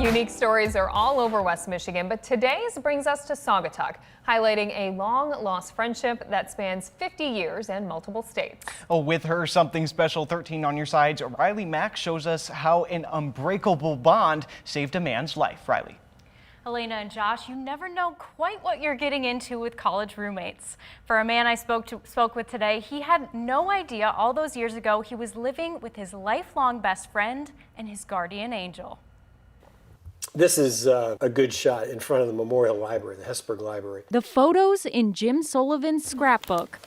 Unique stories are all over West Michigan, but today's brings us to Saugatuck, highlighting a long-lost friendship that spans 50 years and multiple states. Oh, with her Something Special 13 on your sides, Riley Mack shows us how an unbreakable bond saved a man's life. Riley. Elena and Josh, you never know quite what you're getting into with college roommates. For a man I spoke with today, he had no idea all those years ago he was living with his lifelong best friend and his guardian angel. This is a good shot in front of the Memorial Library, the Hesburgh Library. The photos in Jim Sullivan's scrapbook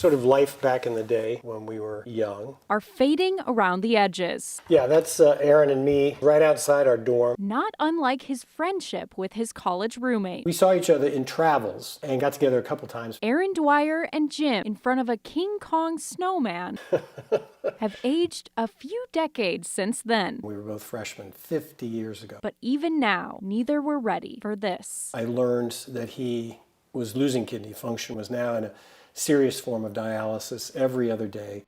Sort of life back in the day when we were young. Are fading around the edges. Yeah, that's Erin and me right outside our dorm. Not unlike his friendship with his college roommate. We saw each other in travels and got together a couple times. Erin Dwyer and Jim, in front of a King Kong snowman, have aged a few decades since then. We were both freshmen 50 years ago. But even now, neither were ready for this. I learned that he was losing kidney function, was now in a serious form of dialysis every other day.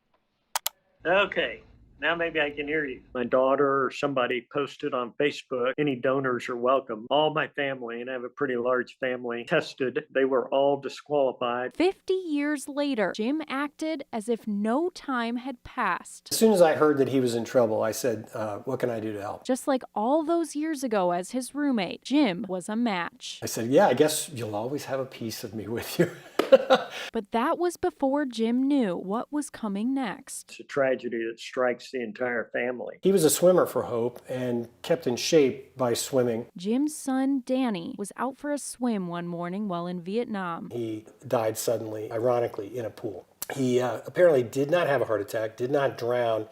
Okay, now maybe I can hear you. My daughter or somebody posted on Facebook, any donors are welcome. All my family, and I have a pretty large family, tested. They were all disqualified. 50 years later, Jim acted as if no time had passed. As soon as I heard that he was in trouble, I said, what can I do to help? Just like all those years ago as his roommate, Jim was a match. I said, yeah, I guess you'll always have a piece of me with you. But that was before Jim knew what was coming next. It's a tragedy that strikes the entire family. He was a swimmer for hope and kept in shape by swimming. Jim's son, Danny, was out for a swim one morning while in Vietnam. He died suddenly, ironically, in a pool. He apparently did not have a heart attack, did not drown.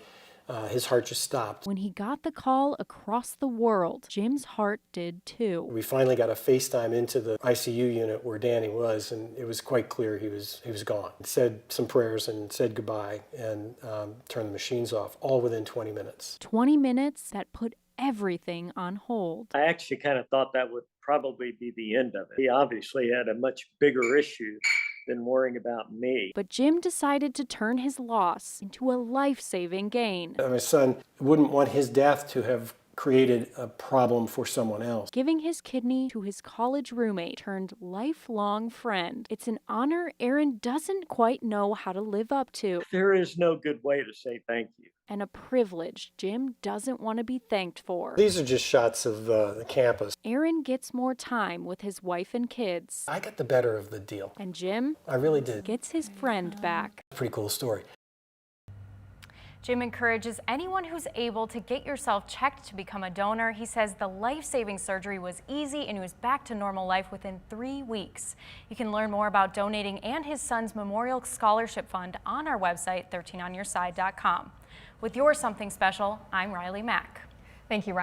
His heart just stopped. When he got the call across the world, Jim's heart did too. We finally got a FaceTime into the ICU unit where Danny was, and it was quite clear he was gone. Said some prayers and said goodbye and turned the machines off, all within 20 minutes. 20 minutes that put everything on hold. I actually kind of thought that would probably be the end of it. He obviously had a much bigger issue than worrying about me. But Jim decided to turn his loss into a life-saving gain. My son wouldn't want his death to have created a problem for someone else. Giving his kidney to his college roommate turned lifelong friend. It's an honor Erin doesn't quite know how to live up to. There is no good way to say thank you. And a privilege Jim doesn't want to be thanked for. These are just shots of the campus. Erin gets more time with his wife and kids. I got the better of the deal. And Jim I really did. gets his friend back. Pretty cool story. Jim encourages anyone who's able to get yourself checked to become a donor. He says the life-saving surgery was easy and he was back to normal life within 3 weeks. You can learn more about donating and his son's Memorial Scholarship Fund on our website, 13onyourside.com. With your Something Special, I'm Riley Mack. Thank you, Riley.